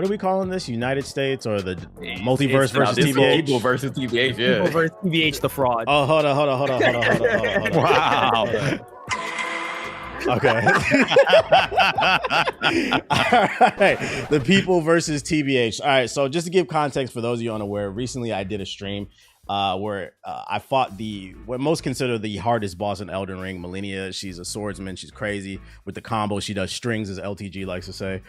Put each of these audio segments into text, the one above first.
What are we calling this? United States or the multiverse versus People TBH? versus TBH, yeah. People versus TBH, the fraud. Oh, hold on. Wow. Okay. All right. The people versus TBH. All right. So just to give context for those of you unaware, recently I did a stream where I fought what most consider the hardest boss in Elden Ring, Malenia. She's a swordsman. She's crazy with the combo. She does strings, as LTG likes to say.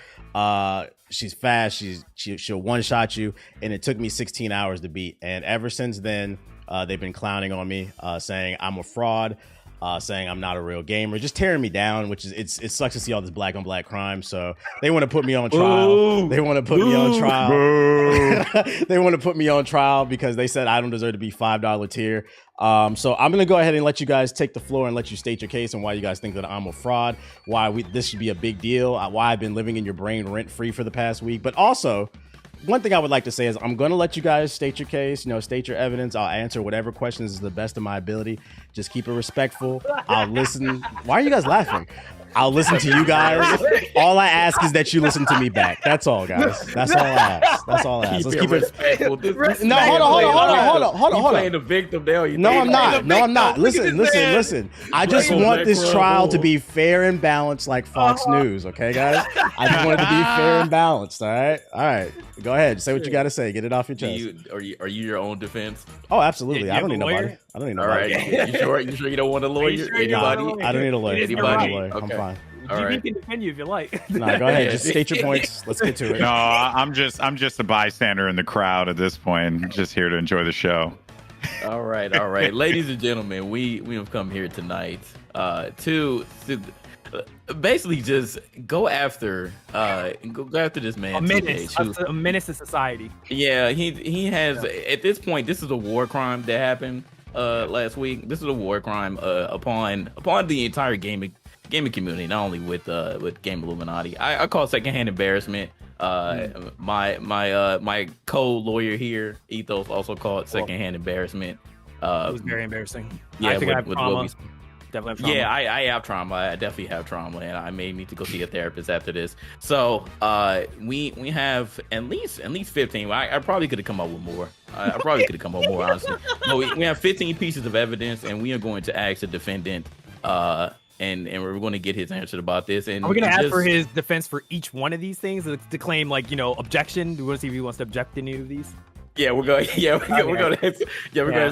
She's fast. She'll one-shot you, and it took me 16 hours to beat. And ever since then, they've been clowning on me, saying I'm a fraud, saying I'm not a real gamer, just tearing me down, which is it sucks to see all this black on black crime. So they want to put me on trial. They want to put me on trial. They want to put me on trial because they said I don't deserve to be $5 tier. So I'm gonna go ahead and let you guys take the floor and let you state your case and why you guys think that I'm a fraud, why this should be a big deal, why I've been living in your brain rent free for the past week. But also, one thing I would like to say is I'm going to let you guys state your case, state your evidence. I'll answer whatever questions is the best of my ability. Just keep it respectful. I'll listen. Why are you guys laughing? I'll listen to you guys. All I ask is that you listen to me back. That's all, guys. That's all I ask. That's all I ask. Let's keep it respectful. No, hold on. Playing the victim now. No, I'm not. Listen. I just want this trial to be fair and balanced like Fox News, okay, guys? I just want it to be fair and balanced, all right? Go ahead. Say what you got to say. Get it off your chest. Are you your own defense? Oh, absolutely. I don't need nobody. All right. You sure you don't want a lawyer? Anybody? I don't need a lawyer. Anybody? Okay. I'm fine. GB can defend you if you like. No, go ahead. Just state your points. Let's get to it. No, I'm just a bystander in the crowd at this point. Just here to enjoy the show. All right. Ladies and gentlemen, we have come here tonight to basically just go after this man. A menace to society. Yeah, he has at this point, this is a war crime that happened last week. This is a war crime upon the entire gaming community, not only with Game Illuminaughty. I call secondhand embarrassment. My co-lawyer here, Ethos, also called secondhand embarrassment. It was very embarrassing. Yeah, I think I have trauma. Definitely have trauma. Yeah, I have trauma. I definitely have trauma, and I may need to go see a therapist after this. So we have at least 15. I probably could have come up with more. I probably could have come up with more, honestly. But we have 15 pieces of evidence, and we are going to ask the defendant and we're going to get his answer about this. And are we going to ask for his defense for each one of these things to claim, objection? Do we want to see if he wants to object to any of these? Yeah, we're going. Yeah, we're going to answer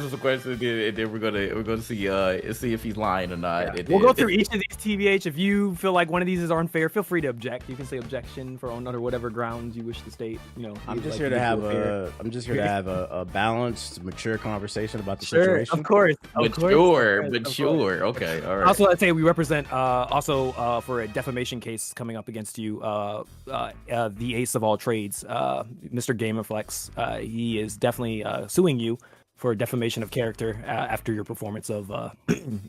some questions, and then we're going to see if he's lying or not. Yeah. We'll go through each of these, TBH. If you feel like one of these is unfair, feel free to object. You can say objection for on or whatever grounds you wish to state. I'm just here to have a balanced, mature conversation about the situation. Of course. Mature. Okay, all right. Also, let's say we represent for a defamation case coming up against you, the ace of all trades, Mr. Gamerflex. He is definitely suing you for defamation of character after your performance of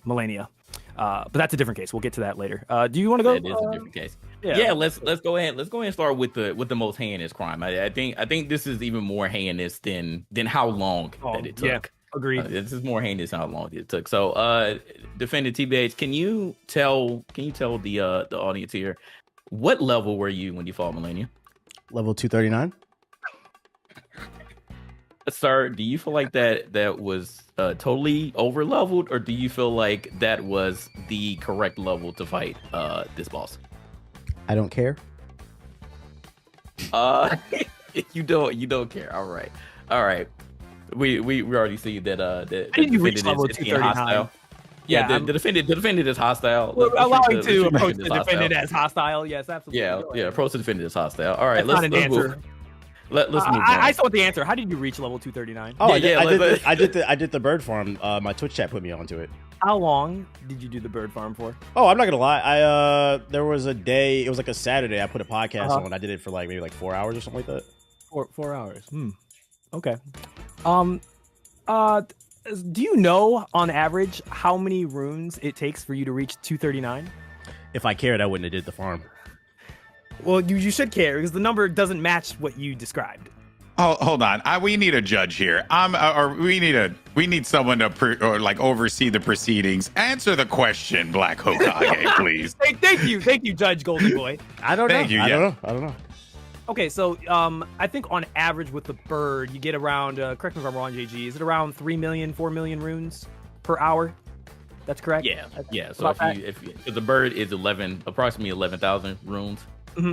Malenia. But that's a different case. We'll get to that later. Do you want to go? That is a different case. Yeah. Let's go ahead. Let's go ahead and start with the most heinous crime. I think this is even more heinous than how long that it took. Yeah, agreed. This is more heinous than how long it took. So, defendant TBH, can you tell the audience here what level were you when you fought Malenia? Level 239. Sir, do you feel like that was totally over leveled, or do you feel like that was the correct level to fight this boss? I don't care. You don't care. All right. We already see that the defendant is hostile. Yeah, the defendant is hostile. We're allowing to approach the defendant as hostile. Yes, absolutely. Yeah, approach the defendant as hostile. All right, let's move. Let's move on. I saw the answer. How did you reach level 239? Oh, I did the bird farm. My Twitch chat put me onto it. How long did you do the bird farm for? Oh, I'm not gonna lie. There was a day. It was like a Saturday. I put a podcast on. I did it for maybe 4 hours or something like that. 4 hours. Okay. Do you know on average how many runes it takes for you to reach 239? If I cared, I wouldn't have did the farm. Well, you should care because the number doesn't match what you described. Oh, hold on. We need a judge here. We need someone to oversee the proceedings. Answer the question, Black Hokage, please. Thank you, Judge Goldenboy. I don't know. I don't know. Okay, so I think on average with the bird, you get around, correct me if I'm wrong, JG, is it around 3 million, 4 million runes per hour? That's correct? Yeah. So if the bird is approximately 11,000 runes.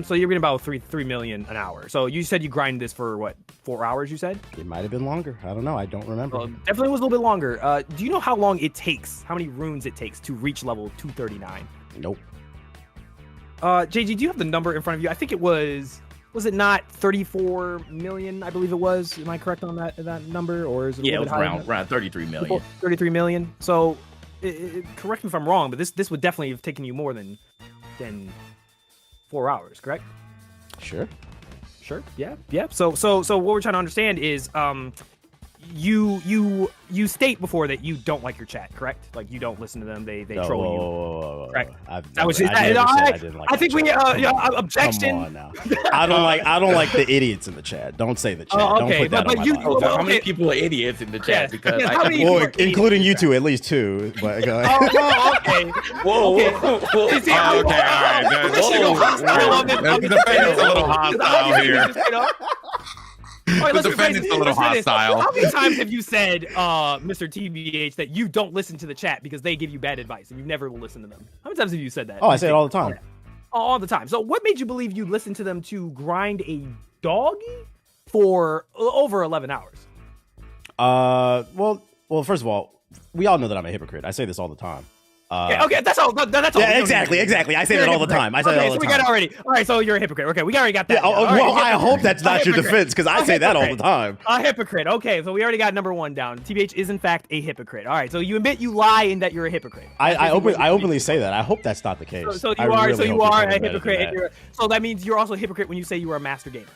So you're getting about 3 million an hour. So you said you grind this for what, 4 hours, you said? It might have been longer. I don't know. I don't remember. Definitely was a little bit longer. Do you know how long it takes, how many runes it takes to reach level 239? Nope. JG, do you have the number in front of you? I think it was it not 34 million? I believe it was. Am I correct on that number, or is it? It was around 33 million. 33 million. So, correct me if I'm wrong, but this would definitely have taken you more than 4 hours, correct? Sure. Yeah. So what we're trying to understand is, you state before that you don't like your chat, correct? Like you don't listen to them. They troll you. Whoa. Correct. I think we objection. Come on now. I don't like the idiots in the chat. Don't say the chat. Okay. Don't put that on my How many people are idiots in the chat? Because including you two, at least two. But go ahead. Okay. Whoa. Okay, all right. The defendant's a little hostile here. Right, the defendant's a little hostile. How many times have you said, Mr. TBH, that you don't listen to the chat because they give you bad advice and you never will listen to them? How many times have you said that? Oh, I say it all the time. All the time. So what made you believe you listened to them to grind a doggy for over 11 hours? Well, first of all, we all know that I'm a hypocrite. I say this all the time. Okay, that's all. Yeah, exactly. I say that all the time. I say that all the time. We got it already. All right, so you're a hypocrite. Okay, we already got that. Yeah, I hope that's not your defense, because I say that all the time. A hypocrite. Okay, so we already got number 1 down. TBH is in fact a hypocrite. All right, so you admit you lie and that you're a hypocrite. I openly say that. I hope that's not the case. So you are a hypocrite. So that means you're also a hypocrite when you say you are a master gamer.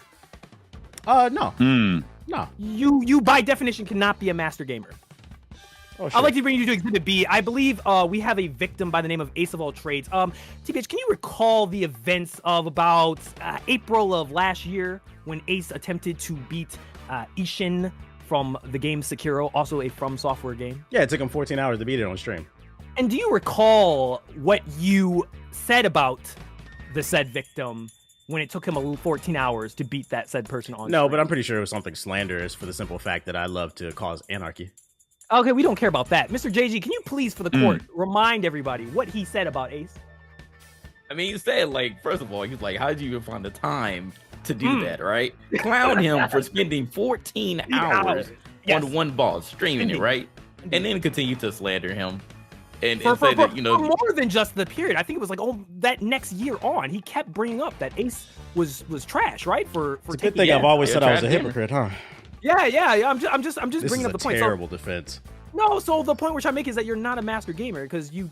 No. No. You by definition cannot be a master gamer. Oh, sure. I'd like to bring you to Exhibit B. I believe we have a victim by the name of Ace of all trades. TBH, can you recall the events of about April of last year when Ace attempted to beat Ishin from the game Sekiro, also a From Software game? Yeah, it took him 14 hours to beat it on stream. And do you recall what you said about the said victim when it took him 14 hours to beat that said person on stream? No, but I'm pretty sure it was something slanderous for the simple fact that I love to cause anarchy. Okay, we don't care about that. Mr. JG, can you please, for the court, remind everybody what he said about Ace? I mean, he said, like, first of all, he's like, how did you even find the time to do that, right? Clown him for spending 14 hours on one boss, streaming it, right? And then continue to slander him. And say that, you know, for more than just the period. I think it was like that next year on, he kept bringing up that Ace was trash, right? For it's a good thing I've always said I was a hypocrite, huh? Yeah. I'm just bringing up the point. This is a terrible defense. No, so the point which I make is that you're not a master gamer because you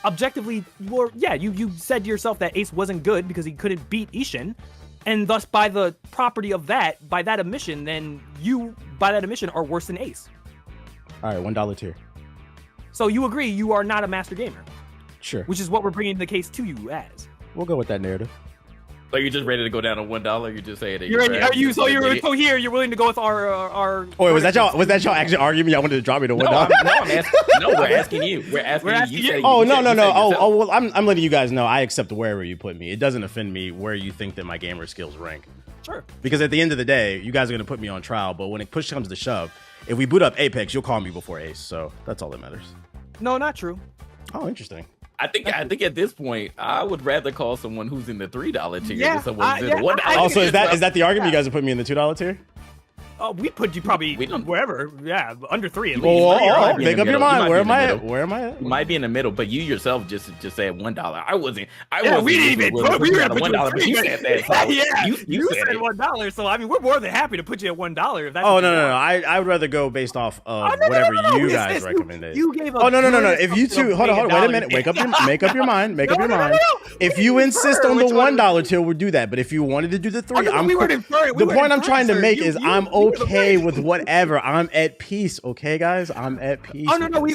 objectively were. Yeah, you said to yourself that Ace wasn't good because he couldn't beat Ishin, and thus by the property of that, by that admission, then you by that admission are worse than Ace. All right, $1 tier. So you agree you are not a master gamer? Sure. Which is what we're bringing the case to you as. We'll go with that narrative. So you're just ready to go down to $1? You're just saying that you're you're willing to go with our Oh, wait, was that y'all actually arguing? Y'all wanted to drop me to $1? We're asking you. We're asking you. Oh, no. Oh, well, I'm letting you guys know I accept wherever you put me. It doesn't offend me where you think that my gamer skills rank. Sure. Because at the end of the day, you guys are going to put me on trial, but when it push comes to shove, if we boot up Apex, you'll call me before Ace. So that's all that matters. No, not true. Oh, interesting. I think at this point, I would rather call someone who's in the $3 tier than someone who's in the $1 tier. Also, is that the argument? You guys are putting me in the $2 tier? We put you probably wherever, under 3 at least. Oh, make up your mind. Where am I at? You might be in the middle, but you yourself just said $1. I wasn't. We didn't even put you at $1, but you said that. So you said $1. So I mean, we're more than happy to put you at $1 if that's. Oh no. I would rather go based off of whatever you guys recommended. You gave. Oh no. If you two, hold on, wait a minute. Make up your mind. If you insist on the $1 tier, we'll do that. But if you wanted to do the 3, the point I'm trying to make is I'm okay with whatever. I'm at peace, okay, guys? I'm at peace. Oh no, we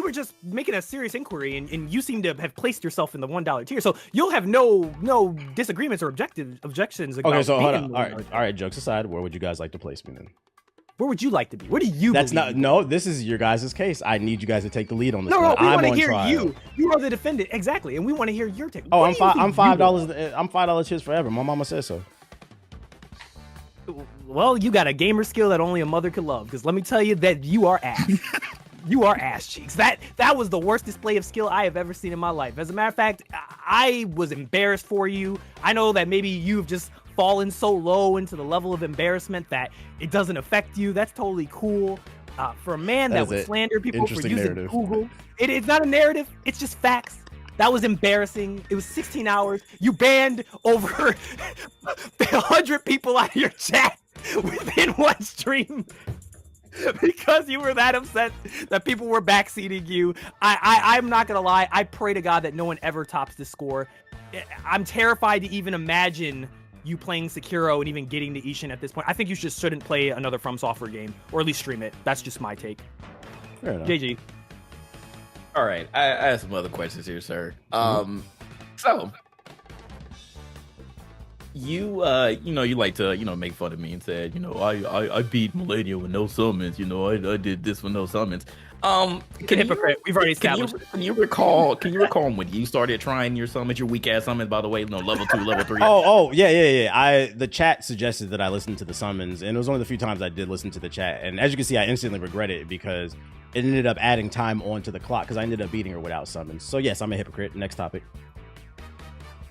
were just making a serious inquiry, and you seem to have placed yourself in the $1 tier, so you'll have no disagreements or objections. Okay, so hold on. All right. Jokes aside, where would you guys like to place me then? Where would you like to be? Where do you? That's not. No, this is your guys' case. I need you guys to take the lead on this. No, we want to hear trial. you. You are the defendant, exactly, and we want to hear your take. Oh, I'm $5. I'm $5 tiers forever. My mama says so. Well, you got a gamer skill that only a mother could love. Because let me tell you that you are ass. You are ass cheeks. That was the worst display of skill I have ever seen in my life. As a matter of fact, I was embarrassed for you. I know that maybe you've just fallen so low into the level of embarrassment that it doesn't affect you. That's totally cool. For a man that would slander people for using narrative. Google, it's not a narrative. It's just facts. That was embarrassing. It was 16 hours. You banned over 100 people out of your chat within one stream because you were that upset that people were backseating you. I'm not gonna lie. I pray to God that no one ever tops this score. I'm terrified to even imagine you playing Sekiro and even getting to Ishin at this point. I think you just shouldn't play another From Software game, or at least stream it. That's just my take. Fair enough. JG. All right, I have some other questions here, sir. So you you like to make fun of me and said I beat Malenia with no summons. I did this with no summons. Hypocrite. We've already established. Can you recall when you started trying your summons, your weak ass summons? By the way, level 2, level 3. Yeah. The chat suggested that I listen to the summons, and it was one of the few times I did listen to the chat. And as you can see, I instantly regret it because it ended up adding time onto the clock because I ended up beating her without summons. So yes, I'm a hypocrite. Next topic.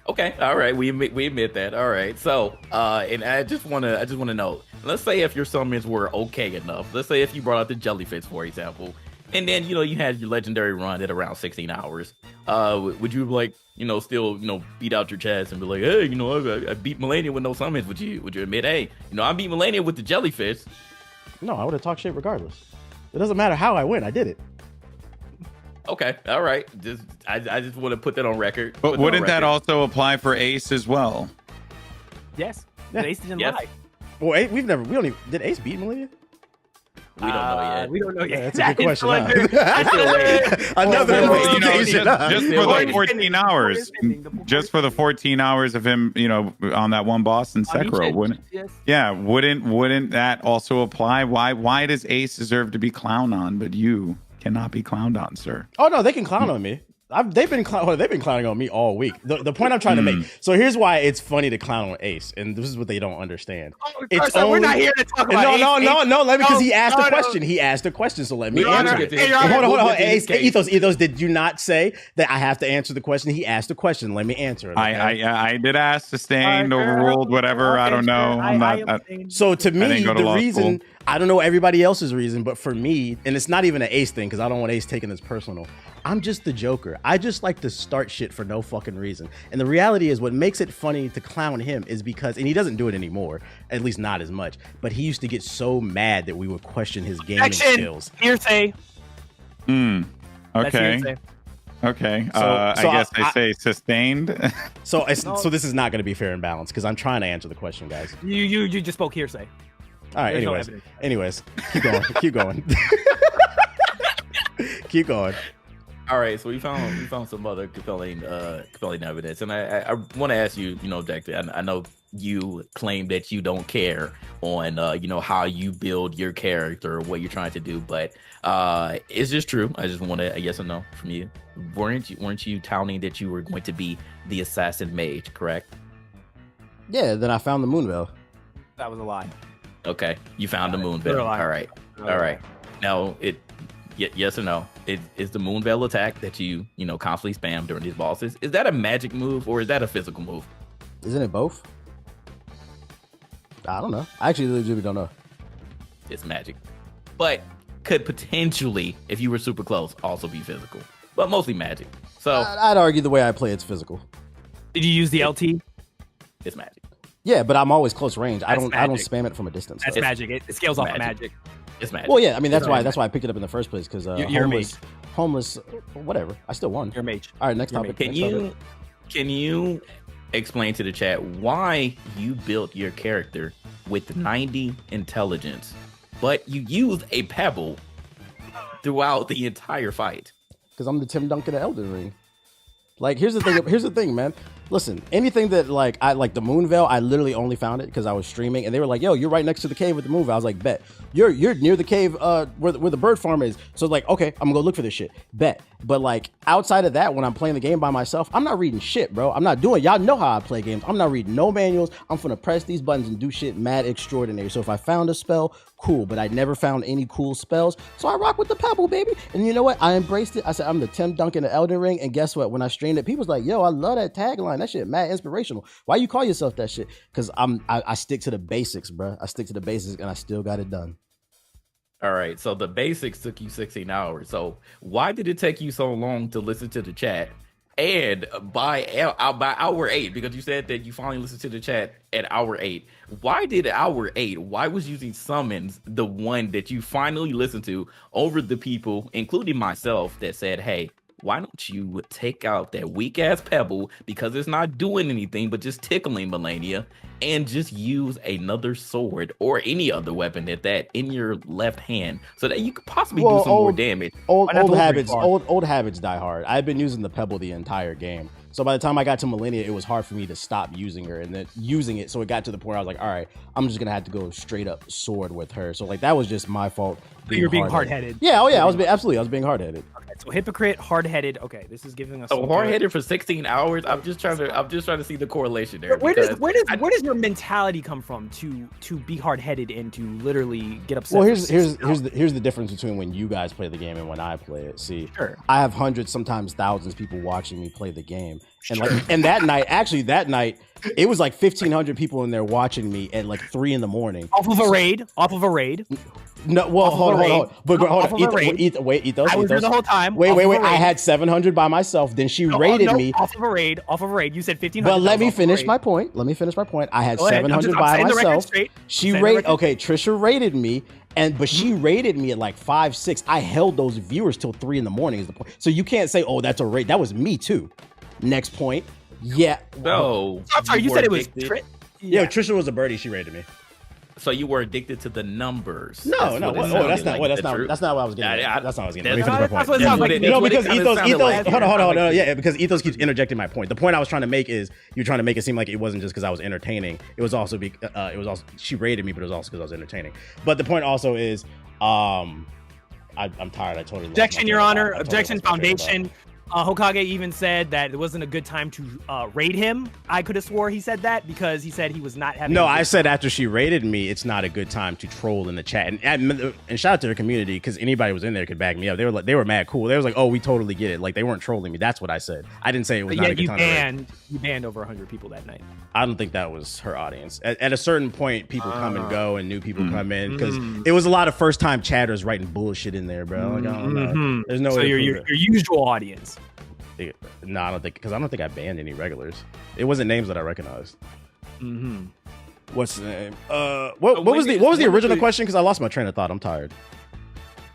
Okay, all right, we admit that. All right, so and I just wanna know. Let's say if your summons were okay enough. Let's say if you brought out the jellyfish, for example, and then you had your legendary run at around 16 hours. Would you still beat out your chest and be like, hey, I beat Malenia with no summons? Would you admit, hey, I beat Malenia with the jellyfish? No, I would have talked shit regardless. It doesn't matter how I win. I did it. Okay, all right. I just want to put that on record. But wouldn't that also apply for Ace as well? Yes. Yeah. Ace didn't lie. Well, did Ace beat Malenia? We don't know yet. We don't know yet. That's a good question. Another investigation. Just for the 14 hours. Just for the 14 hours of him, on that one boss in Sekiro, wouldn't? Yes. Yeah, wouldn't that also apply? Why does Ace deserve to be clowned on, but you cannot be clowned on, sir? Oh no, they can clown on me. They've been clowning on me all week. The point I'm trying to make. So here's why it's funny to clown on Ace, and this is what they don't understand. We're not here to talk about Ace. No. Let me, because he asked a question. He asked a question, so let me answer it. Hold on. Ethos, did you not say that I have to answer the question? He asked a question. Let me answer it. Okay? I did ask, sustained, overruled, whatever. I don't know. I'm not. So to me, the reason. I don't know everybody else's reason, but for me, and it's not even an Ace thing because I don't want Ace taking this personal. I'm just the Joker. I just like to start shit for no fucking reason. And the reality is what makes it funny to clown him is because, and he doesn't do it anymore, at least not as much, but he used to get so mad that we would question his gaming skills. Hearsay. Okay. Okay. I guess I say sustained. So this is not going to be fair and balanced because I'm trying to answer the question, guys. You just spoke hearsay. All right. Anyways, keep going. Keep going. All right, so we found some other compelling evidence, and I want to ask you, Jack. I know you claim that you don't care on how you build your character or what you're trying to do, but is this true? I just want a yes or no from you. Weren't you touting that you were going to be the assassin mage, correct? Yeah. Then I found the Moonveil. That was a lie. Okay, you found the Moonveil. All right. Now yes or no? Is the Moonveil attack that you constantly spam during these bosses? Is that a magic move or is that a physical move? Isn't it both? I don't know. I actually legitimately don't know. It's magic, but could potentially, if you were super close, also be physical, but mostly magic. So I'd argue the way I play it's physical. Did you use the LT? It's magic. Yeah, but I'm always close range. I don't spam it from a distance. That's magic. It scales off of magic. It's magic. Well, yeah, I mean that's why I picked it up in the first place because you're homeless, whatever. I still won. You're a mage. All right, next topic. Can you explain to the chat why you built your character with 90 intelligence, but you used a pebble throughout the entire fight? Because I'm the Tim Duncan of Elden Ring. Like, here's the thing, man. Listen, anything that like I like the Moonveil, I literally only found it because I was streaming, and they were like, "Yo, you're right next to the cave with the Moonveil." I was like, "Bet." You're near the cave where the bird farm is. So like, okay, I'm gonna go look for this shit. Bet. But like outside of that, when I'm playing the game by myself, I'm not reading shit, bro. I'm not doing. Y'all know how I play games. I'm not reading no manuals. I'm gonna press these buttons and do shit mad extraordinary. So if I found a spell, cool. But I never found any cool spells, so I rock with the Pebble, baby. And you know what? I embraced it. I said I'm the Tim Duncan of Elden Ring. And guess what? When I streamed it, people was like, "Yo, I love that tagline. That shit mad inspirational. Why you call yourself that shit?" Because I stick to the basics, bro. I stick to the basics, and I still got it done. All right, so the basics took you 16 hours. So why did it take you so long to listen to the chat? And by hour 8, because you said that you finally listened to the chat at hour 8. Why did hour 8? Why was using summons the one that you finally listened to over the people, including myself, that said, "Hey, why don't you take out that weak ass pebble because it's not doing anything but just tickling Malenia, and just use another sword or any other weapon at that in your left hand so that you could possibly do some more damage." Old habits die hard. I've been using the pebble the entire game. So by the time I got to Malenia, it was hard for me to stop using her, and then using it. So it got to the point where I was like, all right, I'm just going to have to go straight up sword with her. So like, that was just my fault. You're being hard-headed. Yeah. Oh yeah. I was being hard-headed. Okay, so hypocrite, hard-headed. Okay. This is giving us hard-headed for 16 hours. I'm just trying to see the correlation there. Where does your mentality come from to be hard-headed and to literally get upset? Well, here's the difference between when you guys play the game and when I play it. See, sure. I have hundreds, sometimes thousands of people watching me play the game. And like, and that night, it was like 1,500 people in there watching me at like 3 a.m. Off of a raid. No, well, hold on. But hold on. Ethos. I was there the whole time. Wait. I had 700 by myself. Then she raided me. Off of a raid. You said 1,500. But let me finish my point. I had 700 by myself. She raided. Okay, Trisha raided me. But she raided me at like 5, 6. I held those viewers till 3 a.m. is the point. So you can't say, "Oh, that's a raid." That was me too. Next point. Yeah. No. I'm sorry. You said it was Trisha. Yeah, Trisha was a birdie. She raided me. So you were addicted to the numbers. No. That's not what I was getting. That's not what I was getting. Let me finish my point. No, because Ethos. Hold on. Yeah, because Ethos keeps interjecting my point. The point I was trying to make is you're trying to make it seem like it wasn't just because I was entertaining. It was also she raided me, but it was also because I was entertaining. But the point also is, I'm tired. I totally. Objection, Your Honor. Objection, Foundation. Hokage even said that it wasn't a good time to raid him. I could have swore he said that because he said he was not having. No, I said after she raided me, it's not a good time to troll in the chat. And shout out to the community, because anybody was in there could back me up. They were mad cool. They was like, "Oh, we totally get it." Like, they weren't trolling me. That's what I said. I didn't say it was not a good time. You banned over 100 people that night. I don't think that was her audience. At a certain point, people come and go, and new people come in, because it was a lot of first time chatters writing bullshit in there, bro. Like, I don't know. There's no. So your usual audience. No, I don't think I banned any regulars. It wasn't names that I recognized. What's the name? What was the original question? Because I lost my train of thought. I'm tired.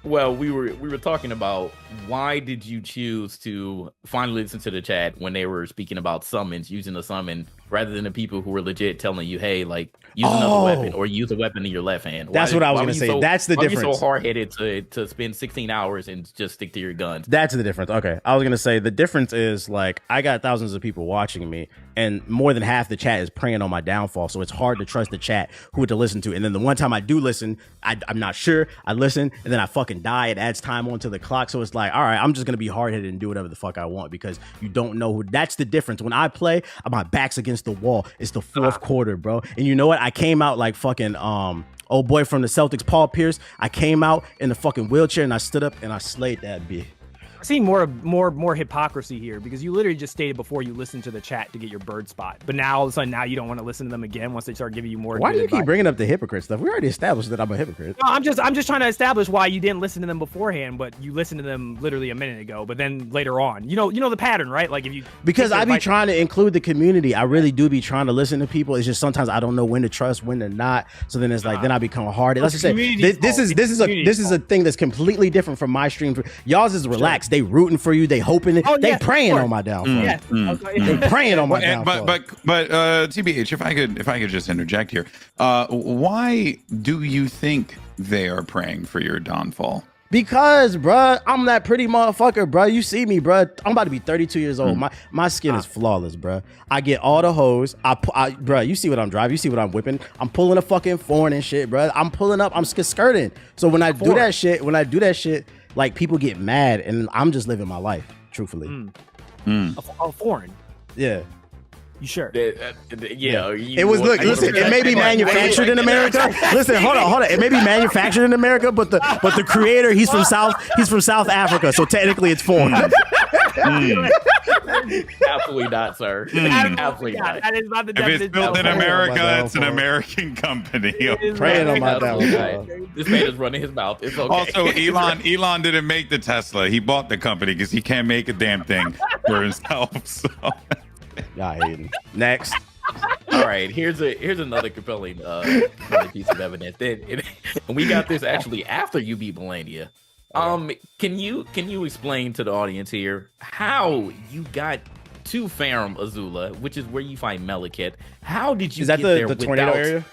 Well, we were talking about why did you choose to finally listen to the chat when they were speaking about summons, using the summon, rather than the people who were legit telling you, "Hey, like, use another weapon or use a weapon in your left hand." That's what I was going to say. That's the difference. Why are you so hard-headed to spend 16 hours and just stick to your guns? That's the difference. Okay. I was going to say the difference is, like, I got thousands of people watching me, and more than half the chat is preying on my downfall. So it's hard to trust the chat who to listen to. And then the one time I do listen, I'm not sure. I listen, and then I fucking die. It adds time onto the clock. So it's like, all right, I'm just going to be hard-headed and do whatever the fuck I want, because you don't know who. That's the difference. When I play, my back's against the wall. It's the fourth quarter, bro. And you know what? I came out like fucking old boy from the Celtics, Paul Pierce. I came out in the fucking wheelchair and I stood up and I slayed that bitch. I see more hypocrisy here, because you literally just stated before you listened to the chat to get your bird spot, but now all of a sudden you don't want to listen to them again once they start giving you more. Why do you keep bringing up the hypocrite stuff? We already established that I'm a hypocrite. No, I'm just trying to establish why you didn't listen to them beforehand, but you listened to them literally a minute ago. But then later on, you know the pattern, right? Like, if you I be trying to include the community. I really do be trying to listen to people. It's just sometimes I don't know when to trust, when to not. So then it's like then I become hard. Let's just say this is a thing that's completely different from my stream. Y'all's is relaxed. They rooting for you. They hoping it. They praying on my downfall. They praying on my downfall. But TBH, if I could just interject here, why do you think they are praying for your downfall? Because, bruh, I'm that pretty motherfucker, bruh. You see me, bruh. I'm about to be 32 years old. My skin is flawless, bruh. I get all the hoes. Bruh, you see what I'm driving. You see what I'm whipping. I'm pulling a fucking foreign and shit, bruh. I'm pulling up. I'm skirting. So when I do that shit, like, people get mad, and I'm just living my life, truthfully. A foreign? Yeah. You sure? Yeah. It was, look, listen, it may be manufactured in America. Listen, hold on. It may be manufactured in America, but the creator, he's from South Africa, so technically it's foreign. Absolutely not, sir. Absolutely not. That is not the If it's built in America, it's an American company. Praying on my downfall. This man is running his mouth. It's okay. Also, Elon didn't make the Tesla. He bought the company because he can't make a damn thing for himself. So. Y'all hating. Next. All right, here's another compelling piece of evidence. And we got this actually after you beat Malenia. Can you explain to the audience here how you got to Farum Azula, which is where you find Malekith? How did you? Is that get there the tornado area?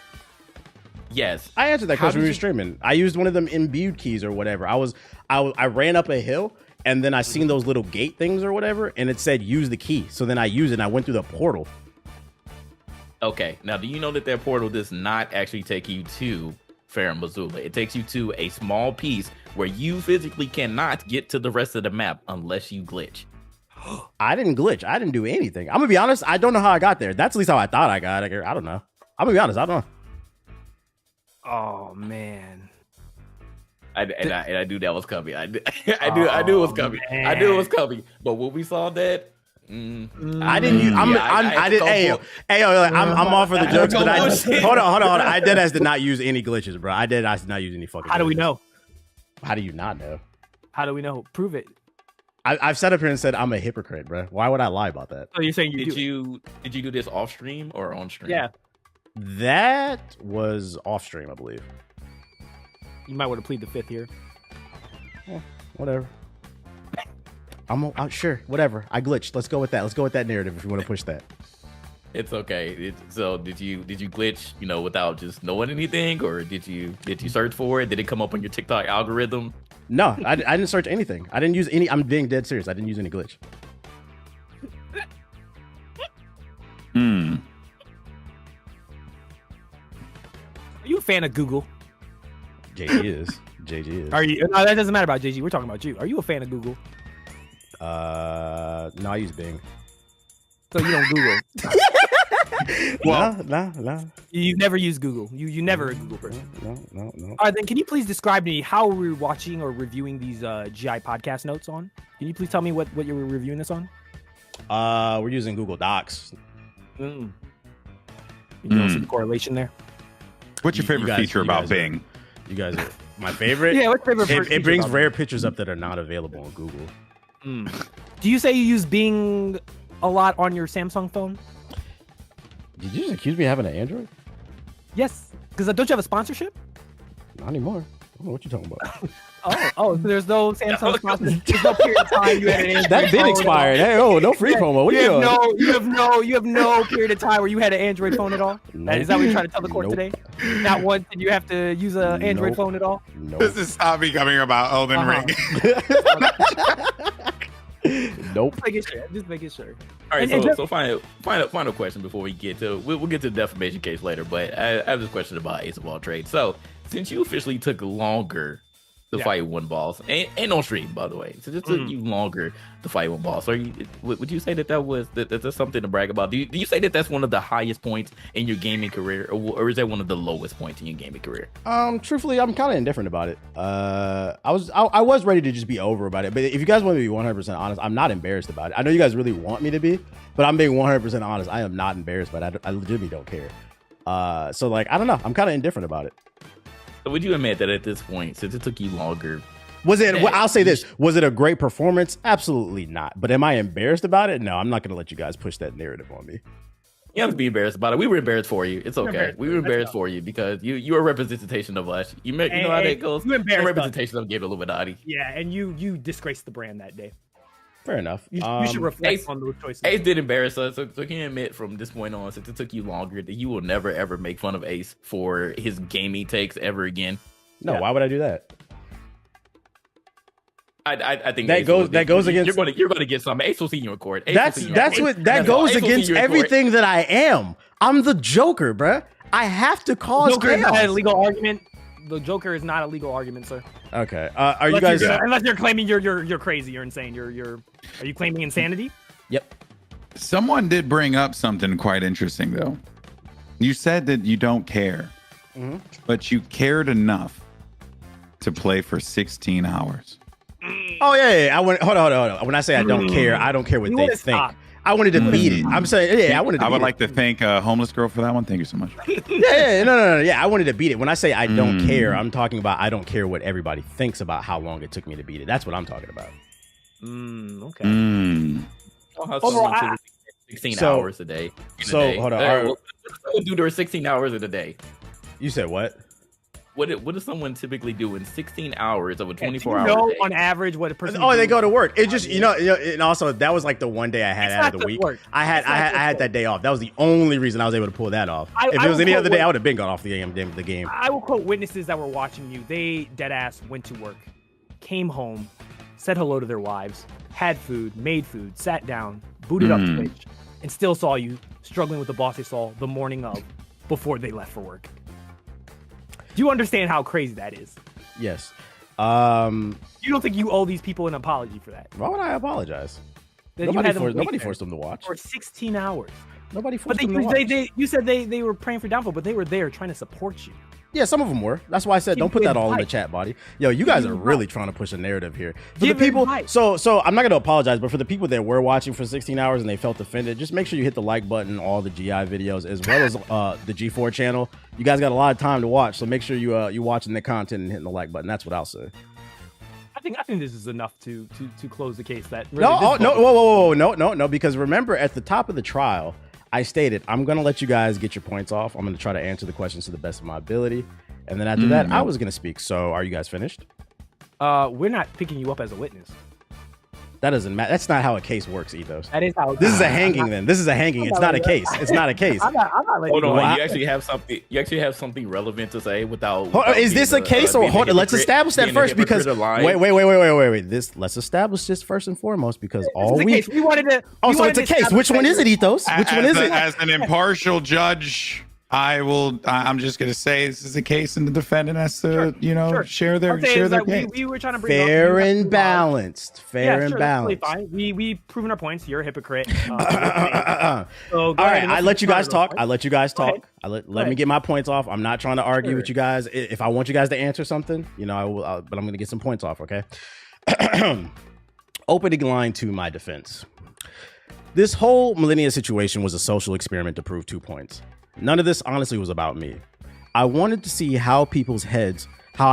Yes. I answered that question when we were streaming. I used one of them imbued keys or whatever. I ran up a hill. And then I seen those little gate things or whatever, and it said use the key. So then I used it, and I went through the portal. Okay. Now, do you know that portal does not actually take you to Farum Azula? It takes you to a small piece where you physically cannot get to the rest of the map unless you glitch. I didn't glitch. I didn't do anything. I'm gonna be honest. I don't know how I got there. That's at least how I thought I got it. I don't know. I'm gonna be honest. I don't know. Oh man. I knew that was coming. I knew it was coming. Man. I knew it was coming. But when we saw that, I didn't use. I did. I'm off for the jokes, but hold on. I did not use any glitches, bro. I did not use any fucking. How do we glitches. know? How do you not know? How do we know? Prove it. I've sat up here and said I'm a hypocrite, bro. Why would I lie about that? So you're saying did you do this off stream or on stream? Yeah. That was off stream, I believe. You might want to plead the fifth here. Yeah, whatever. I'm sure. Whatever. I glitched. Let's go with that. Let's go with that narrative if you want to push that. It's okay. So did you glitch, without just knowing anything, or did you search for it? Did it come up on your TikTok algorithm? No, I didn't search anything. I didn't use any. I'm being dead serious. I didn't use any glitch. Are you a fan of Google? JG is. Are you? No, that doesn't matter about JG. We're talking about you. Are you a fan of Google? No, I use Bing. So you don't Google. Well, no. You never use Google. You never a Google person. No. All right, then can you please describe to me how we're watching or reviewing these GI podcast notes on? Can you please tell me what you were reviewing this on? We're using Google Docs. You know, see the correlation there. What's your favorite feature about Bing? You guys are my favorite. Yeah, what's your favorite? It brings rare pictures up that are not available on Google. Do you say you use Bing a lot on your Samsung phone? Did you just accuse me of having an Android? Yes, because don't you have a sponsorship? Not anymore. I don't know what you're talking about. So there's no Samsung sponsorship. There's no period of time you had an Android That did phone. expire. Hey, no free promo. What are you doing? You have no period of time where you had an Android phone at all. Nope. Is that what you're trying to tell the court today? Not once did you have to use an Android phone at all? Nope. This is not becoming about Elden Ring. Nope. Just making sure. All right, so final question before we get to we'll get to the defamation case later, but I have this question about Ace of all trades. So since you officially took longer to fight one boss, and on stream, by the way, so it took you longer to fight one boss, would you say that's something to brag about? Do you say that that's one of the highest points in your gaming career, or is that one of the lowest points in your gaming career? Truthfully, I'm kind of indifferent about it. I was ready to just be over about it, but if you guys want me to be 100% honest, I'm not embarrassed about it. I know you guys really want me to be, but I'm being 100% honest. I am not embarrassed, but I legitimately don't care. So like, I don't know. I'm kind of indifferent about it. So would you admit that at this point, since it took you longer, was it? I'll say this: was it a great performance? Absolutely not. But am I embarrassed about it? No, I'm not going to let you guys push that narrative on me. You have to be embarrassed about it. We were embarrassed for you. It's okay. We were embarrassed for you because you're a representation of us. You know how that goes. You embarrassed a representation of Game Illuminati. Yeah, and you disgraced the brand that day. Fair enough. You should reflect on those choices. Ace did embarrass us, so can you admit from this point on, since it took you longer, that you will never ever make fun of Ace for his gaming takes ever again? No, why would I do that? I think That goes against. You're going to get some. Ace will see you in court. That goes against everything that I am. I'm the Joker, bruh. I have to cause Joker is chaos. not a legal argument. The Joker is not a legal argument, sir. Okay. Are you guys? Unless you're claiming you're crazy, you're insane. Are you claiming insanity? Yep. Someone did bring up something quite interesting, though. You said that you don't care, but you cared enough to play for 16 hours. Oh yeah. Hold on. When I say I don't care what they think. Stop. I wanted to beat it. I'm saying, I wanted to. I would like to thank a homeless girl for that one. Thank you so much. No. Yeah, I wanted to beat it. When I say I don't care, I'm talking about I don't care what everybody thinks about how long it took me to beat it. That's what I'm talking about. Okay. Overall, 16 hours a day. Hold on. What does someone do during 16 hours in a day? You said what? What does someone typically do in 16 hours of a 24-hour day? On average, what a person? Oh, they go to work. It just and also that was like the one day I had out of the week. Work. I had that day off. That was the only reason I was able to pull that off. If it was any other day, I would have been gone off the game. I will quote witnesses that were watching you. They deadass went to work, came home, said hello to their wives, had food, made food, sat down, booted up Twitch, and still saw you struggling with the boss they saw the morning of before they left for work. Do you understand how crazy that is? Yes. You don't think you owe these people an apology for that? Why would I apologize? That Nobody forced them to watch. For 16 hours. Nobody forced them to watch. You said they were praying for downfall, but they were there trying to support you. Yeah, some of them were. That's why I said don't put that all in the chat, buddy. Yo, you guys are really trying to push a narrative here. For the people, so I'm not going to apologize, but for the people that were watching for 16 hours and they felt offended, just make sure you hit the like button on all the GI videos as well as the G4 channel. You guys got a lot of time to watch, so make sure you watching the content and hitting the like button. That's what I'll say. I think this is enough to close the case. That really no, because remember at the top of the trial, I stated, I'm going to let you guys get your points off. I'm going to try to answer the questions to the best of my ability. And then after that, I was going to speak. So are you guys finished? We're not picking you up as a witness. That doesn't matter. That's not how a case works, Ethos. That is how. This is a hanging. Then this is a hanging. It's not a case. It's not a case. I'm not Hold on. You actually have something. You actually have something relevant to say without. Is this a case or hold on? Let's establish that first because wait. Let's establish this first and foremost because we wanted to. Oh, so it's a case. Which one is it, Ethos? Which one is it? As an impartial judge, I'm just gonna say this is a case, and the defendant has to, share their case. We were trying to bring fair and balanced. Fine. We've proven our points. You're a hypocrite. All right, I let you guys talk. Let me get my points off. I'm not trying to argue with you guys. If I want you guys to answer something, I will. But I'm gonna get some points off. Okay. Opening line to my defense. This whole Malenia situation was a social experiment to prove 2 points. None of this honestly was about me. I wanted to see how I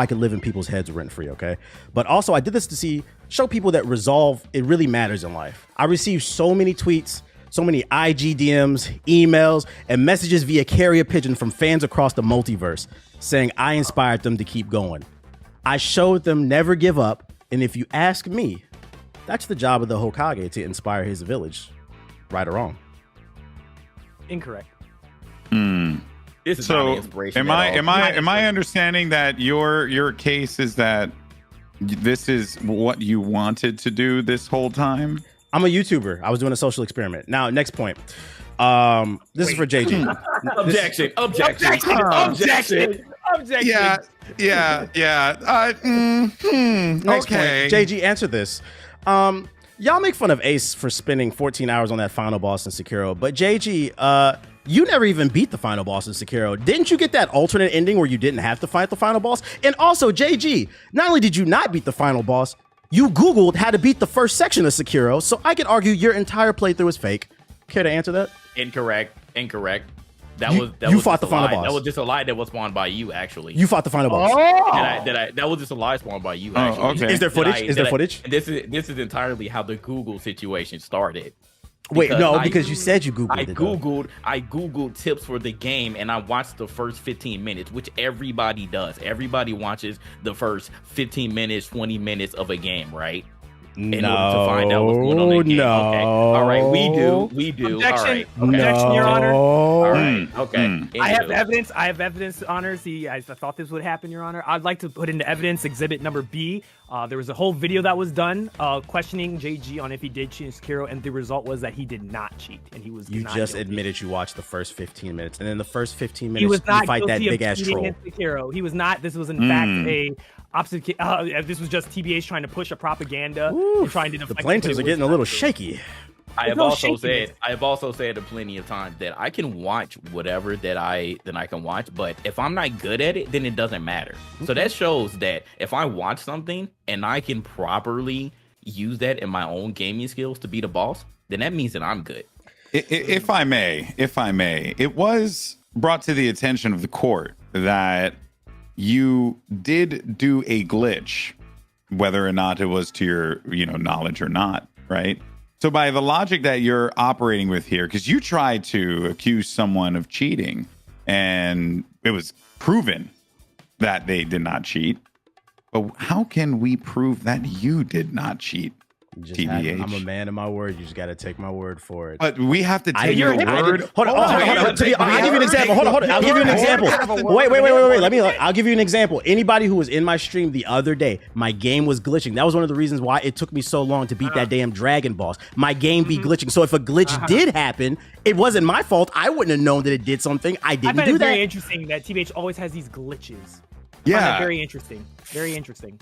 could live in people's heads rent free, okay? But also I did this to show people that resolve, it really matters in life. I received so many tweets, so many IG DMs, emails, and messages via carrier pigeon from fans across the multiverse saying I inspired them to keep going. I showed them never give up, and if you ask me, that's the job of the Hokage to inspire his village. Right or wrong? Incorrect. This is so not inspiration. Am I understanding that your case is that this is what you wanted to do this whole time? I'm a YouTuber. I was doing a social experiment. Now, next point. This is for JG. Objection. Next okay. point. JG, answer this. Y'all make fun of Ace for spending 14 hours on that final boss in Sekiro, but JG, you never even beat the final boss in Sekiro. Didn't you get that alternate ending where you didn't have to fight the final boss? And also, JG, not only did you not beat the final boss, you Googled how to beat the first section of Sekiro, so I could argue your entire playthrough is fake. Care to answer that? Incorrect. You fought the final boss. That was just a lie that was spawned by you, actually. You fought the final boss. That was just a lie spawned by you, actually. Okay. Is there footage? This is entirely how the Google situation started. Because you said you Googled I Googled tips for the game and I watched the first 15 minutes, which everybody does. Everybody watches the first 15 minutes, 20 minutes of a game, right? in order to find out what's going on in the game? No. Okay. All right. We do. Objection. All right. Objection, Your Honor. All right. Okay. I have evidence. I have evidence, Honor. See, I thought this would happen, Your Honor. I'd like to put into evidence exhibit number B. There was a whole video that was done questioning JG on if he did cheat in Sekiro, and the result was that he did not cheat, and he was. You just guilty. admitted you watched the first 15 minutes, and then the first 15 He minutes was not you fight that guilty big of ass cheating troll. in Sekiro. He was not. This was in fact a opposite. This was just TBH trying to push a propaganda and trying to The deflect. plaintiffs are getting a little shaky. I have also said plenty of times that I can watch whatever that I can watch, but if I'm not good at it, then it doesn't matter. So that shows that if I watch something and I can properly use that in my own gaming skills to be the boss, then that means that I'm good. If I may, it was brought to the attention of the court that you did do a glitch, whether or not it was to your knowledge or not, right? So by the logic that you're operating with here, because you tried to accuse someone of cheating and it was proven that they did not cheat, but how can we prove that you did not cheat? TBH. I'm a man of my word. You just got to take my word for it. But we have to take your word. Hold on. I'll give you an example. Hold on. I'll give you an example. Wait. I'll give you an example. Anybody who was in my stream the other day, my game was glitching. That was one of the reasons why it took me so long to beat that damn dragon boss. My game be glitching. So if a glitch did happen, it wasn't my fault. I wouldn't have known that it did something. I didn't do that. Very interesting that TBH always has these glitches. Yeah. Very interesting. Very interesting.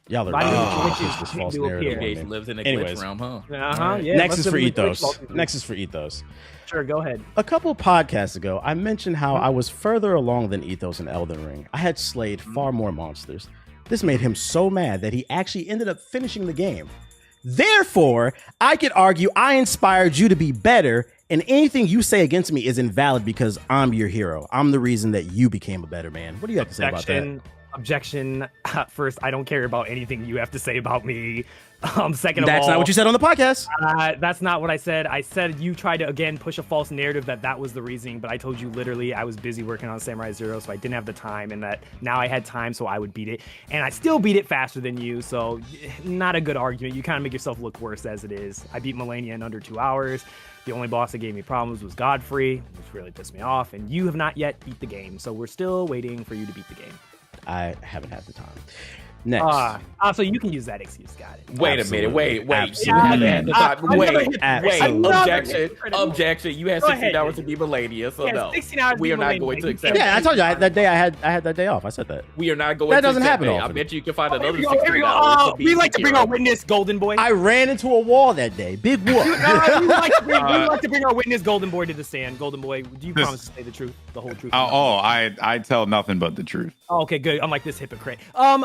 Y'all are glitches false do appear. narrative. TBH lives in a Anyways. glitch realm, huh? Yeah, Next is for Ethos. Sure, go ahead. A couple podcasts ago, I mentioned how I was further along than Ethos in Elden Ring. I had slayed far more monsters. This made him so mad that he actually ended up finishing the game. Therefore, I could argue I inspired you to be better, and anything you say against me is invalid because I'm your hero. I'm the reason that you became a better man. What do you have to say about that? Objection. First, I don't care about anything you have to say about me. Second of all, that's not what you said on the podcast. That's not what I said. I said you tried to again push a false narrative that was the reasoning, but I told you literally I was busy working on Samurai Zero, so I didn't have the time, and that now I had time, so I would beat it, and I still beat it faster than you. So not a good argument. You kind of make yourself look worse as it is. I beat Malenia in under 2 hours. The only boss that gave me problems was Godfrey, which really pissed me off, and you have not yet beat the game, so we're still waiting for you to beat the game. I haven't had the time. Next. So you can use that excuse. Got it. Wait a minute. Wait. Absolutely. Objection. You had 16 hours to be Malenia, so no. 16 hours we are not going to accept. Yeah, I told you that day I had that day off. I said that. We are not going. That to doesn't happen I often. bet you can find another. Here we go. We like to bring our witness, Golden Boy. I ran into a wall that day. Big whoop. we like to bring our witness, Golden Boy, to the stand. Golden Boy, do you promise to say the truth, the whole truth? I tell nothing but the truth. Oh, okay, good. I'm like this hypocrite.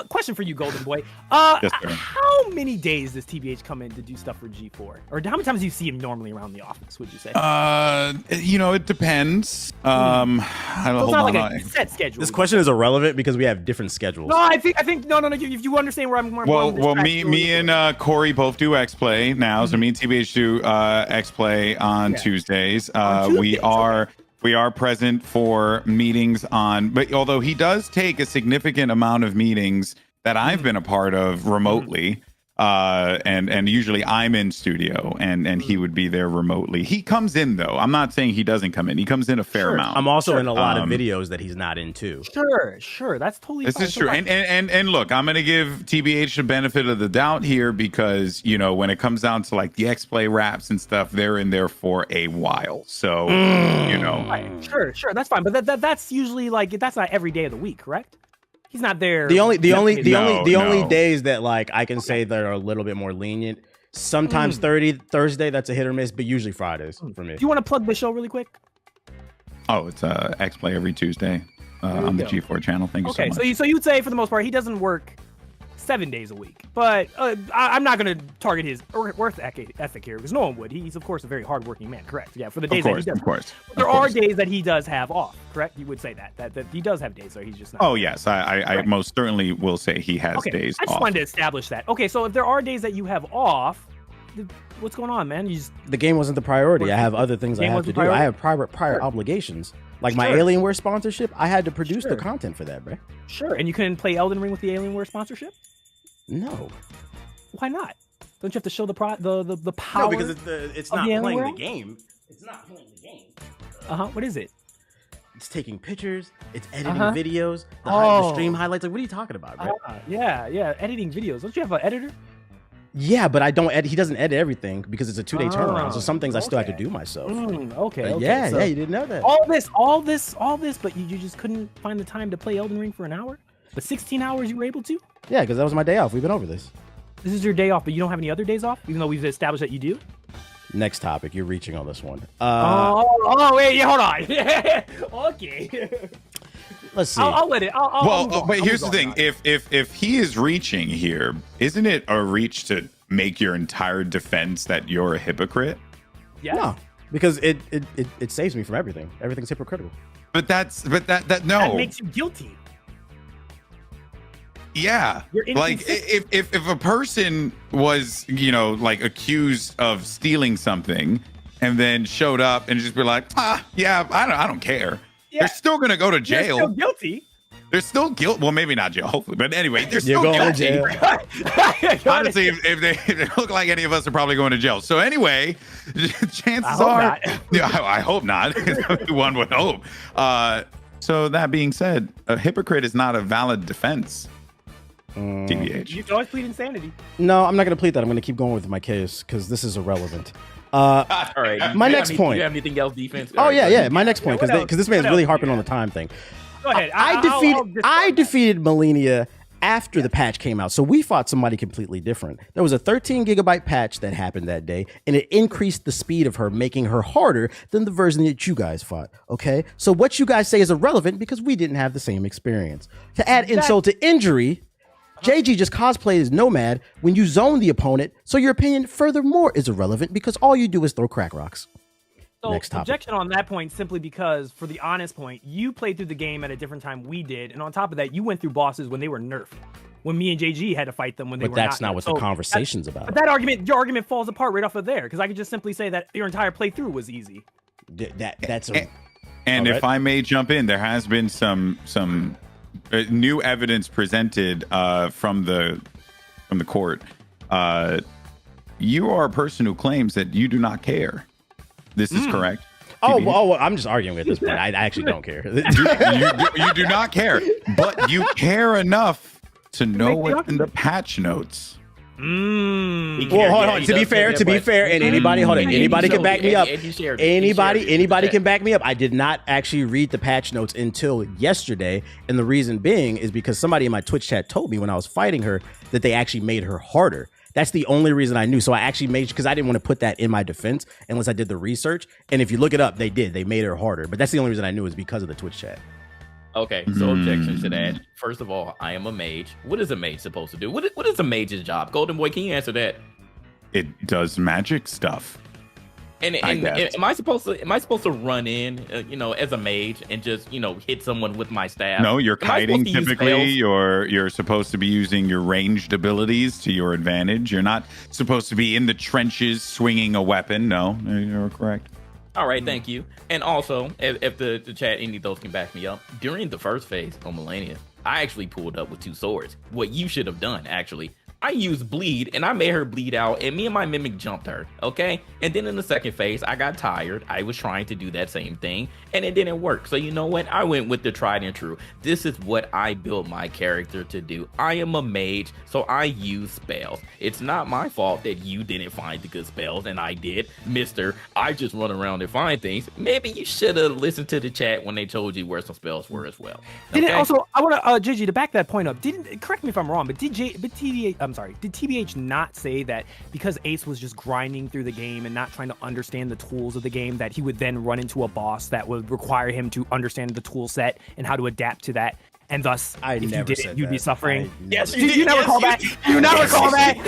Question for you, Golden Boy. Yes, sir. How many days does TBH come in to do stuff for G4? Or how many times do you see him normally around the office, would you say? It depends. So it's not like a set schedule. This question is irrelevant because we have different schedules. No, I think no. If you understand where I'm me and Corey both do X Play now. So me and TBH do X Play on Tuesdays. We are present for meetings but although he does take a significant amount of meetings that I've been a part of remotely, and usually I'm in studio and he would be there remotely. He comes in though. I'm not saying he doesn't come in. He comes in a fair amount. I'm also in a lot of videos that he's not in too. Sure. That's totally fine. This is true. And look, I'm going to give TBH the benefit of the doubt here because, when it comes down to like the X-Play raps and stuff, they're in there for a while. So, Right. Sure. That's fine. But that's usually that's not every day of the week, correct? He's not there. The only days that I can say that are a little bit more lenient. Sometimes Thursday, that's a hit or miss, but usually Fridays for me. Do you want to plug the show really quick? Oh, it's X Play every Tuesday on the G4 channel. Thank you so much. So you would say for the most part he doesn't work 7 days a week, but I'm not going to target his work ethic here because no one would. He's of course a very hardworking man, correct? Yeah, for the days that he does. Of course. There are days that he does have off, correct? You would say that he does have days where he's just not. Oh yes, I most certainly will say he has days off. I just wanted to establish that. Okay, so if there are days that you have off, what's going on, man? The game wasn't the priority. I have other things I have to do. I have prior obligations. Like my Alienware sponsorship, I had to produce the content for that, bro. Sure, and you couldn't play Elden Ring with the Alienware sponsorship? No. Why not? Don't you have to show the power? No, because it's not playing the game. It's not playing the game. What is it? It's taking pictures. It's editing videos. The stream highlights. Like, what are you talking about, bro? Yeah. Editing videos. Don't you have an editor? Yeah, but I don't edit. He doesn't edit everything because it's a 2-day turnaround. So some things I still have to do myself. Okay. Yeah, so you didn't know that. All this, but you just couldn't find the time to play Elden Ring for an hour? But 16 hours you were able to? Yeah, because that was my day off. We've been over this. This is your day off, but you don't have any other days off, even though we've established that you do? Next topic. You're reaching on this one. Wait, hold on. Okay. Let's see. I'll let it. But here's the thing: if he is reaching here, isn't it a reach to make your entire defense that you're a hypocrite? Yes. No, because it saves me from everything. Everything's hypocritical. But that no. That makes you guilty. Yeah, like if a person was, like accused of stealing something and then showed up and just be like, yeah, I don't care. Yeah. They're still gonna go to jail. They're still guilty. They're still guilty. Well, maybe not jail, hopefully, but anyway, they're still going guilty. to jail. Honestly, if they look like any of us are probably going to jail. So anyway, chances are, I hope not. One would hope. So that being said, a hypocrite is not a valid defense. TBH. You can always plead insanity. No, I'm not going to plead that. I'm going to keep going with my case because this is irrelevant. All right. My next point. Do you have anything else, defense? Yeah. My next point, because this man's really harping on the time thing. Go ahead. I defeated Malenia after the patch came out, so we fought somebody completely different. There was a 13 gigabyte patch that happened that day, and it increased the speed of her, making her harder than the version that you guys fought. Okay, so what you guys say is irrelevant because we didn't have the same experience. To add insult to injury, JG just cosplayed as Nomad when you zone the opponent, so your opinion furthermore is irrelevant because all you do is throw crack rocks. So Next topic. Objection on that point simply because, for the honest point, you played through the game at a different time we did, and on top of that, you went through bosses when they were nerfed. When me and JG had to fight them when they were not. But that's not what the conversation's about. But your argument falls apart right off of there because I could just simply say that your entire playthrough was easy. And if I may jump in, there has been some new evidence presented from the court. You are a person who claims that you do not care. This is correct. Oh, I'm just arguing at this point. I actually don't care. You do not care, but you care enough to know what's in the patch notes. Well, hold on. To be fair, and anybody can back me up. Anybody can back me up. I did not actually read the patch notes until yesterday, and the reason being is because somebody in my Twitch chat told me when I was fighting her that they actually made her harder. That's the only reason I knew. So I actually made, because I didn't want to put that in my defense unless I did the research. And if you look it up, they did. They made her harder. But that's the only reason I knew is because of the Twitch chat. Okay, so objections to that. First of all, I am a mage. What is a mage supposed to do? What is a mage's job? Golden Boy, can you answer that? It does magic stuff. And am I supposed to run in, as a mage and just, hit someone with my staff? No, you're kiting typically. You're supposed to be using your ranged abilities to your advantage. You're not supposed to be in the trenches swinging a weapon. No, you're correct. All right, thank you. And also, if the chat, any of those can back me up, during the first phase on Malenia, I actually pulled up with 2 swords. What you should have done, actually. I used bleed and I made her bleed out and me and my mimic jumped her, okay? And then in the second phase, I got tired. I was trying to do that same thing and it didn't work. So you know what? I went with the tried and true. This is what I built my character to do. I am a mage, so I use spells. It's not my fault that you didn't find the good spells and I did. Mister, I just run around and find things. Maybe you should have listened to the chat when they told you where some spells were as well. Okay? I want to, JG, to back that point up, correct me if I'm wrong, but did TBH not say that because Ace was just grinding through the game and not trying to understand the tools of the game, that he would then run into a boss that would require him to understand the tool set and how to adapt to that? And thus, if you did it, you'd be suffering. Yes, you never call that. You never call that.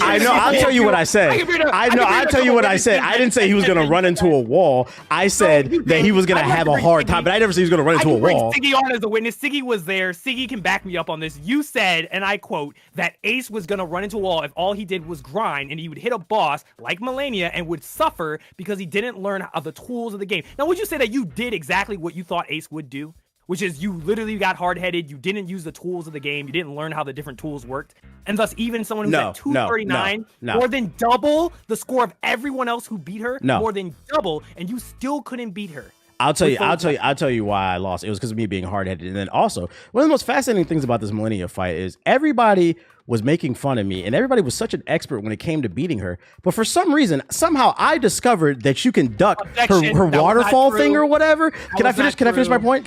I know. I'll tell you what I said. I'll tell you what I said. I didn't say he was going to run into a wall. I said that he was going to have a hard time, but I never said he was going to run into a wall. Siggy on as a witness. Siggy was there. Siggy can back me up on this. You said, and I quote, that Ace was going to run into a wall if all he did was grind, and he would hit a boss like Malenia and would suffer because he didn't learn the tools of the game. Now, would you say that you did exactly what you thought Ace would do? which is you literally got hard-headed. You didn't use the tools of the game. You didn't learn how the different tools worked. And thus, even someone who's at 239, more than double the score of everyone else who beat her, more than double, and you still couldn't beat her. I'll tell you why I lost. It was because of me being hard-headed. And then also, one of the most fascinating things about this Malenia fight is everybody was making fun of me, and everybody was such an expert when it came to beating her. But for some reason, somehow I discovered that you can duck her waterfall thing or whatever. Can I finish my point?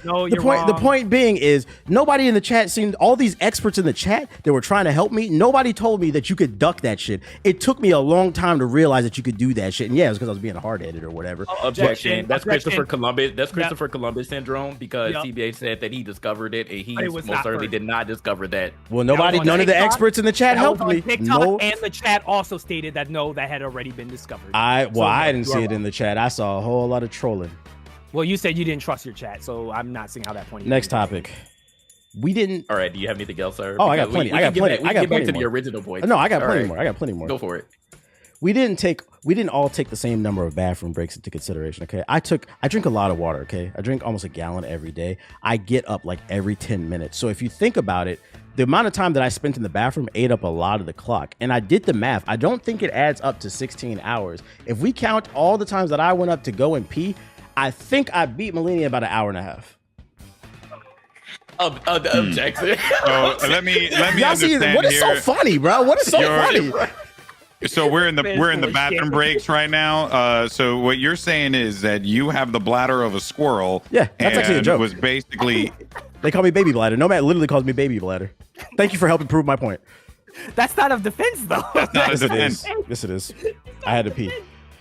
No, you're wrong. The point being is nobody in the chat seemed, all these experts in the chat that were trying to help me, nobody told me that you could duck that shit. It took me a long time to realize that you could do that shit. And yeah, it was because I was being hard-headed or whatever. Objection. That's Christopher Columbus. That's Christopher Columbus syndrome, because TBH said that he discovered it, and he most certainly did not discover that. Well, none of the experts in the chat helped me. And the chat also stated that that had already been discovered. I didn't see it in the chat. I saw a whole lot of trolling. Well, you said you didn't trust your chat, so I'm not seeing how that point. Next topic. We didn't. All right. Do you have anything else, sir? Oh, I got plenty. I got plenty. I got plenty to the original point. No, I got plenty more. I got plenty more. Go for it. We didn't all take the same number of bathroom breaks into consideration. Okay, I drink a lot of water. Okay, I drink almost a gallon every day. I get up like every 10 minutes. So if you think about it, the amount of time that I spent in the bathroom ate up a lot of the clock. And I did the math. I don't think it adds up to 16 hours. If we count all the times that I went up to go and pee, I think I beat Malenia about an hour and a half. Objection. So let me understand what is so funny, bro? What is so funny? So we're in the bathroom breaks right now. So what you're saying is that you have the bladder of a squirrel. Yeah, that's actually a joke. Was basically they call me baby bladder. No man literally calls me baby bladder. Thank you for helping prove my point. That's not a defense, though. That's not a defense. Yes, it is. I had to pee.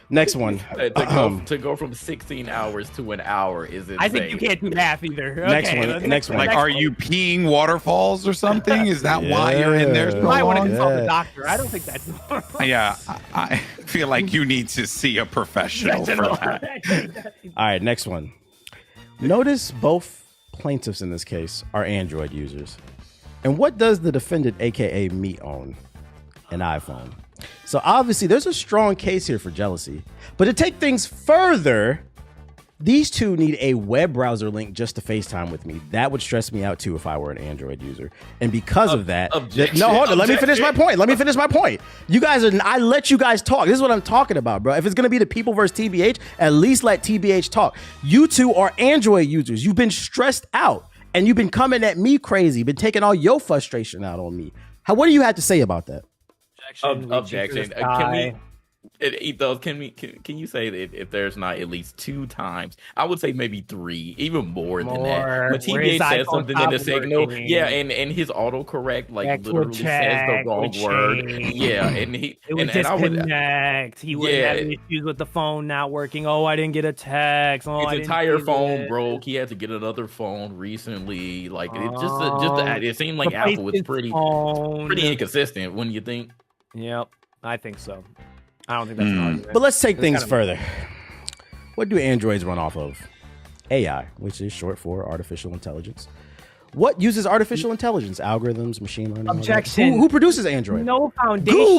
Next one. To go from 16 hours to an hour is insane. I think you can't do math either. Okay, next one. Like, are you peeing waterfalls or something? Is that why you're in there so long? You might want to consult the doctor. I don't think that's normal. Yeah, I feel like you need to see a professional for that. All right, next one. Notice both plaintiffs in this case are Android users. And what does the defendant, aka me, own? An iPhone. So obviously there's a strong case here for jealousy. But to take things further, these two need a web browser link just to FaceTime with me. That would stress me out too if I were an Android user. And because of that, no, hold on. Let me finish my point. You guys I let you guys talk. This is what I'm talking about, bro. If it's going to be the people versus TBH, at least let TBH talk. You two are Android users. You've been stressed out and you've been coming at me crazy, been taking all your frustration out on me. What do you have to say about that? Objection. Can we? Ethos, can you say that if there's not at least 2 times, I would say maybe 3, even more than that. But TBH says something in the signal, and his autocorrect literally says the wrong word. Yeah, and he would disconnect. He would have issues with the phone not working. Oh, I didn't get a text. Oh, his entire phone broke. He had to get another phone recently. It seemed like Apple was pretty inconsistent. Wouldn't you think? Yep, I think so. I don't think that's an argument. But let's take things further. What do androids run off of? AI, which is short for artificial intelligence. What uses artificial intelligence? Algorithms, machine learning. Objection. Who produces Android? No foundation.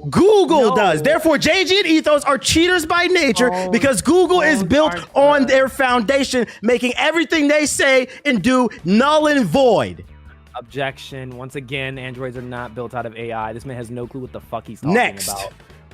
Google does. Therefore, JG and Ethos are cheaters by nature because Google is built on their foundation, making everything they say and do null and void. Objection. Once again, androids are not built out of AI. This man has no clue what the fuck he's talking about.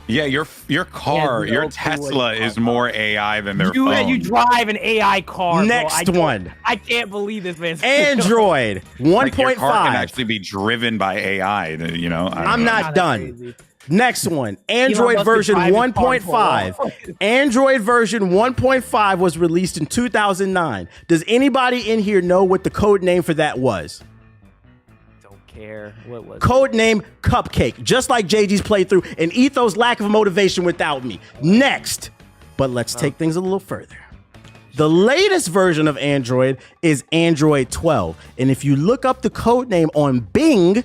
Yeah, your car, your Tesla is more AI than their phone. You drive an AI car. Next one. I can't believe this, man. Android 1.5. Your car can actually be driven by AI. I'm not done. Crazy. Next one, Android version 1.5. Android version 1.5 was released in 2009. Does anybody in here know what the code name for that was? What was code name Cupcake, just like JG's playthrough and Ethos' lack of motivation without me. Next, but let's take things a little further. The latest version of Android is Android 12, and if you look up the code name on Bing,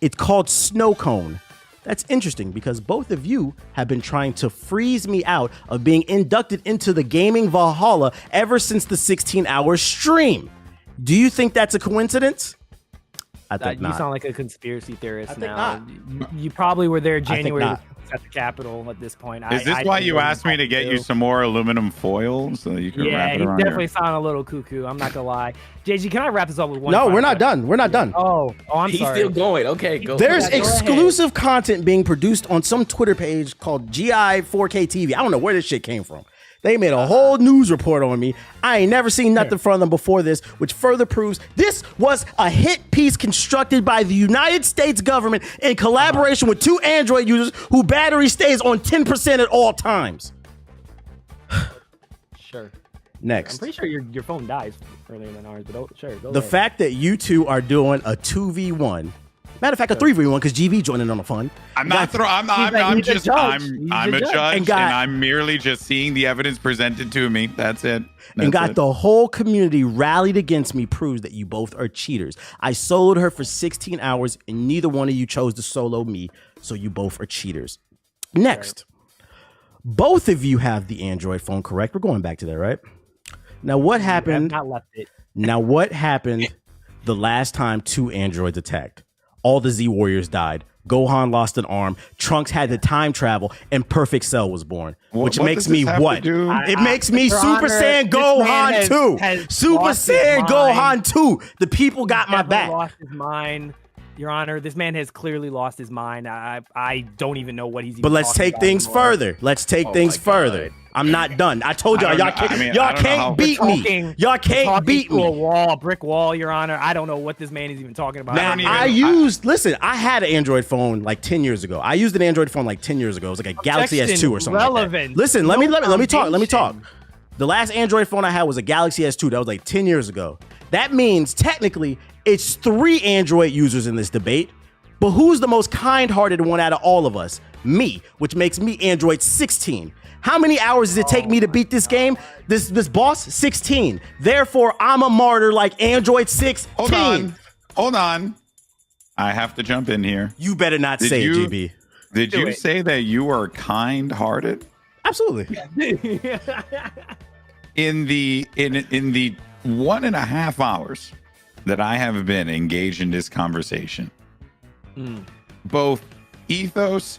it's called Snow Cone. That's interesting because both of you have been trying to freeze me out of being inducted into the gaming Valhalla ever since the 16-hour stream. Do you think that's a coincidence? I think You not. sound like a conspiracy theorist I think now. You probably were there think January not. at the Capitol at this point. Is this why you asked me to get you some more aluminum foil so that you can wrap it you around definitely your... sound a little cuckoo. I'm not gonna lie. JG, can I wrap this up with one? No, final we're not question? done. We're not done. Oh, I'm He's sorry. still going. Okay, go. There's Go ahead. exclusive content being produced on some Twitter page called GI 4K TV. I don't know where this shit came from. They made a whole news report on me. I ain't never seen nothing from them before this, which further proves this was a hit piece constructed by the United States government in collaboration with 2 Android users who battery stays on 10% at all times. Sure. I'm Next. pretty sure your phone dies earlier than ours, but sure. Go The ahead. fact that you two are doing a 2v1, matter of fact, a 3v1 because GV joining on the fun. I'm not throwing. I'm he's a just. judge. He's I'm a a judge. judge, And got- and I'm merely just seeing the evidence presented to me. That's it. And got That's it. the whole community rallied against me proves that you both are cheaters. I soloed her for 16 hours and neither one of you chose to solo me, so you both are cheaters. Next, both of you have the Android phone, correct? We're going back to that, right? Now what I have happened? not left it. Now what happened the last time 2 androids attacked? All the Z Warriors died. Gohan lost an arm. Trunks had to time travel, and Perfect Cell was born. Which what makes does me this have to what? do? It makes me Your Super Honor, Saiyan this man Gohan has 2. Super lost his Saiyan mind. Gohan 2. The people got my Definitely back. Lost his mind. Your Honor, this man has clearly lost his mind. I don't even know what he's. But even let's talking take about things anymore. further. Let's take things my further. God. I'm not done. I told y'all, I y'all don't can't, know. I mean, I y'all don't know how- can't beat me. Talking- Y'all can't talking beat to a me. wall, brick wall, Your Honor. I don't know what this man is even talking about. Now, don't even- I had an Android phone like 10 years ago. I used an Android phone like 10 years ago. It was like a Galaxy Objection, S2 or something like that. relevant. Listen, let No me talk. foundation. The last Android phone I had was a Galaxy S2. That was like 10 years ago. That means technically it's 3 Android users in this debate. But who's the most kind-hearted one out of all of us? Me, which makes me Android 16. How many hours does it take me to beat this game? This boss? 16. Therefore, I'm a martyr like Android 16. Hold on. I have to jump in here. You better not Did say you- it, GB. Did Do you it. say that you are kind-hearted? Absolutely. In the 1.5 hours that I have been engaged in this conversation, both Ethos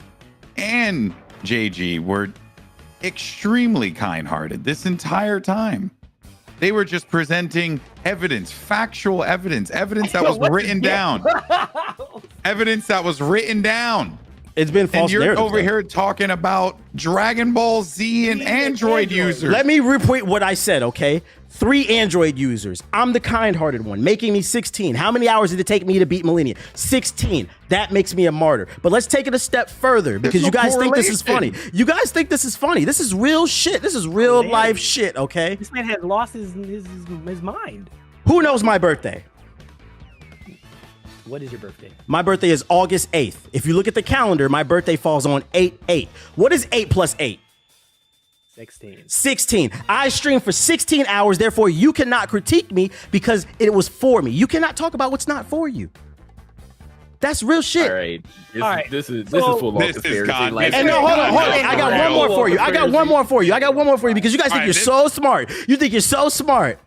and JG were extremely kind-hearted this entire time. They were just presenting evidence, factual evidence that was written down. Evidence that was written down. It's been And false you're narratives, over though. here talking about Dragon Ball Z and Android users. Let me repeat what I said, okay? 3 Android users. I'm the kind-hearted one, making me 16. How many hours did it take me to beat Malenia? 16. That makes me a martyr. But let's take it a step further because no you guys think this is funny. correlation. You guys think this is funny. This is real shit. This is real life shit, okay? This man has lost his mind. Who knows my birthday? What is your birthday? My birthday is August 8th. If you look at the calendar, my birthday falls on 8/8. What is 8 plus 8? 16. 16. I streamed for 16 hours, therefore you cannot critique me because it was for me. You cannot talk about what's not for you. That's real shit. All right. All right. This is So- full on This is conspiracy. God- Like, And no, hold on. Hey, I got one more for you. I got one more for you because you guys think All right, you're this- so smart. You think you're so smart.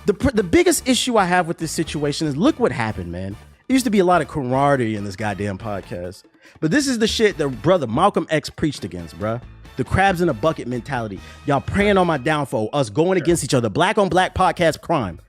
The biggest issue I have with this situation is look what happened, man. There used to be a lot of camaraderie in this goddamn podcast. But this is the shit that brother Malcolm X preached against, bruh. The crabs in a bucket mentality. Y'all praying on my downfall. Us going against each other. Black on black podcast crime.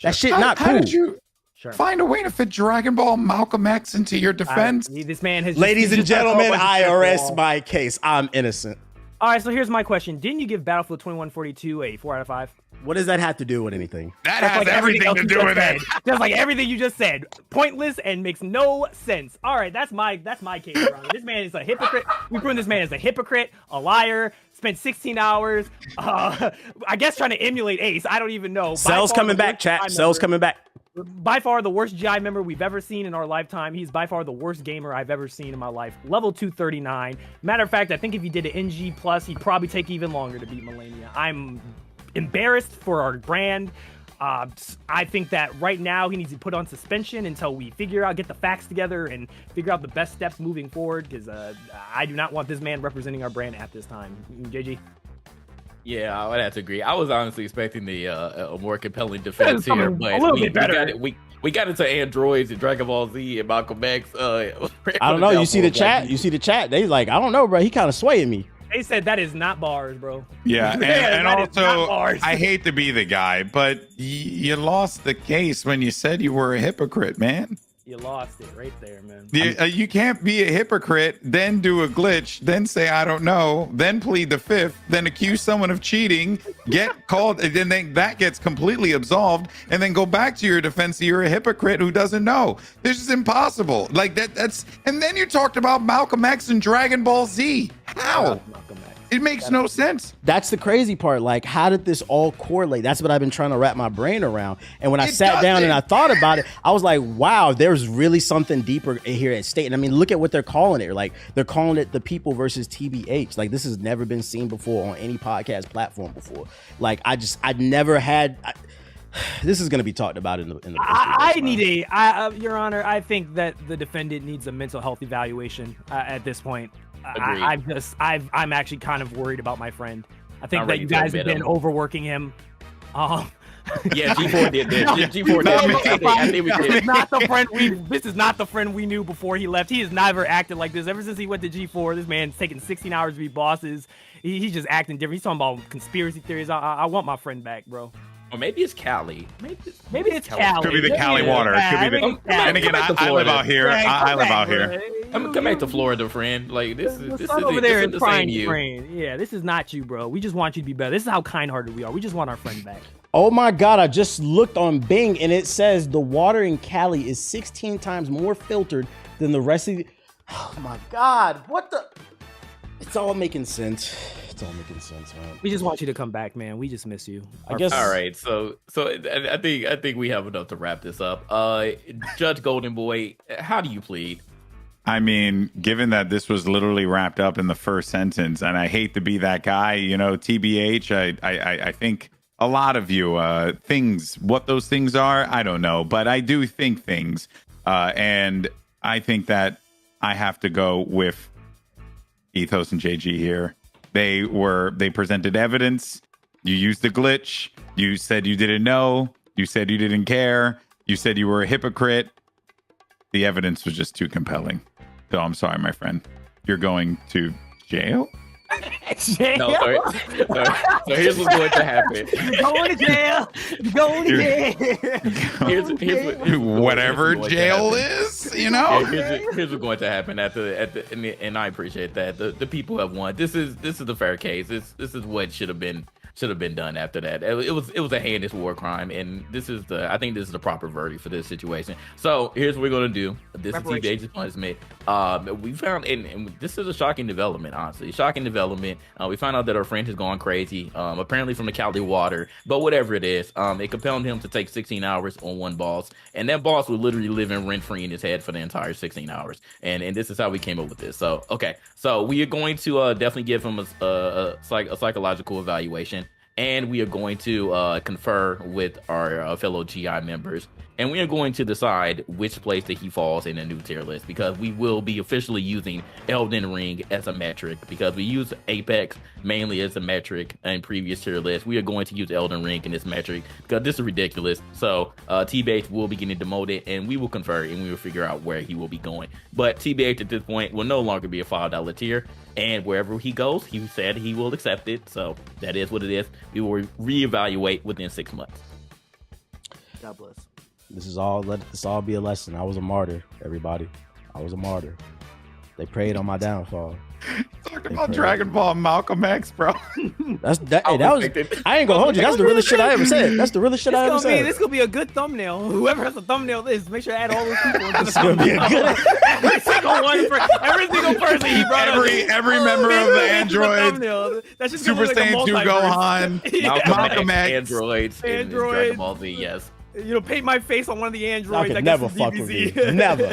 That shit not How cool. did you Sure. find a way to fit Dragon Ball Malcolm X into your defense? This man has. Ladies and he's just gentlemen, got a I bunch of arrest shit my case. I'm innocent. All right, so here's my question. Didn't you give Battlefield 2142 a 4 out of 5? What does that have to do with anything? That That's has like everything else to you do just with said. it. Just like everything you just said. Pointless and makes no sense. All right, that's my case, Your Honor. This man is a hypocrite. We proven this man is a hypocrite, a liar, spent 16 hours, I guess trying to emulate Ace. I don't even know. By Cell's far coming the back, worst chat. GI Cell's member. coming back. By far the worst GI member we've ever seen in our lifetime. He's by far the worst gamer I've ever seen in my life. Level 239. Matter of fact, I think if he did an NG plus, he'd probably take even longer to beat Malenia. I'm embarrassed for our brand. I think that right now he needs to put on suspension until we get the facts together and figure out the best steps moving forward, because I do not want this man representing our brand at this time. JG? Yeah, I would have to agree. I was honestly expecting the a more compelling defense here, something but a little bit better. We got into androids and Dragon Ball Z and Malcolm X. I don't know. You see the chat? You see the chat? They like, I don't know, bro. He kind of swaying me. They said that is not bars, bro. Yeah, and that is not also, bars. I hate to be the guy, but you lost the case when you said you were a hypocrite, man. You lost it right there, man. You can't be a hypocrite, then do a glitch, then say I don't know, then plead the fifth, then accuse someone of cheating, get called, and then that gets completely absolved, and then go back to your defense. You're a hypocrite who doesn't know. This is impossible. Like that's. And then you talked about Malcolm X and Dragon Ball Z. How? It makes no sense. That's the crazy part. Like, how did this all correlate? That's what I've been trying to wrap my brain around. And when I sat down and I thought about it, I was like, wow, there's really something deeper here at stake. And I mean, look at what they're calling it. Like, they're calling it the people versus TBH. Like, this has never been seen before on any podcast platform before. Like, I'd never had. This is going to be talked about in the. Your Honor, I think that the defendant needs a mental health evaluation at this point. I'm actually kind of worried about my friend. I think that you guys have been overworking him. Yeah, G4 did this. G4 did. I think we did. This is not the friend we knew before he left. He has never acted like this. Ever since he went to G4, this man's taking 16 hours to be bosses. He's just acting different. He's talking about conspiracy theories. I want my friend back, bro. Or maybe it's Cali. Maybe it's Cali. Could be the Cali water. Could be the. And again, I live out here. I live out here. Come back to Florida, friend. Like this is over there the same you. Yeah, this is not you, bro. We just want you to be better. This is how kind-hearted we are. We just want our friend back. Oh my God, I just looked on Bing and it says the water in Cali is 16 times more filtered than the rest of the. Oh my God, what the? It's all making sense. It's all making sense, man. We just want you to come back, man. We just miss you. I guess. All right, so I think we have enough to wrap this up. Judge Goldenboy, how do you plead? I mean, given that this was literally wrapped up in the first sentence, and I hate to be that guy, you know, TBH, I think a lot of you what those things are, I don't know, but I do think things, and I think that I have to go with Ethos and JG here. They presented evidence. You used the glitch. You said you didn't know. You said you didn't care. You said you were a hypocrite. The evidence was just too compelling. So I'm sorry, my friend. You're going to jail? No, sorry. So here's what's going to happen. You're going to jail. You're going to jail. Whatever jail is, you know. Here's what's going to happen and I appreciate that the people have won. This is the fair case. This is what should have been done after that. It was a heinous war crime, and I think this is the proper verdict for this situation. So here's what we're gonna do. This is TBH's punishment. We found, and this is a shocking development, honestly. Shocking development. We found out that our friend has gone crazy, apparently from the Cali water, but whatever it is, it compelled him to take 16 hours on one boss, and that boss would literally live in rent-free in his head for the entire 16 hours. And this is how we came up with this. So, okay. So we are going to definitely give him a psychological evaluation. And we are going to confer with our fellow GI members. And we are going to decide which place that he falls in a new tier list, because we will be officially using Elden Ring as a metric, because we use Apex mainly as a metric in previous tier lists. We are going to use Elden Ring in this metric because this is ridiculous. So TBH will be getting demoted, and we will confer and we will figure out where he will be going. But TBH at this point will no longer be a $5 tier. And wherever he goes, he said he will accept it. So that is what it is. We will reevaluate within 6 months. God bless. Let this all be a lesson. I was a martyr, everybody. I was a martyr. They prayed on my downfall. Talking about Dragon Ball and Malcolm X, bro. I ain't gonna hold you. That's the realest shit I ever said. That's the realest shit I ever said. This gonna be a good thumbnail. Whoever has a thumbnail, make sure to add all those people. This is gonna be a good. every single person he brought every member of the android. That's just Super Saiyan 2 Gohan, Malcolm X, androids, Dragon Ball Z. Yes. Paint my face on one of the androids. I could never fuck with you. Never.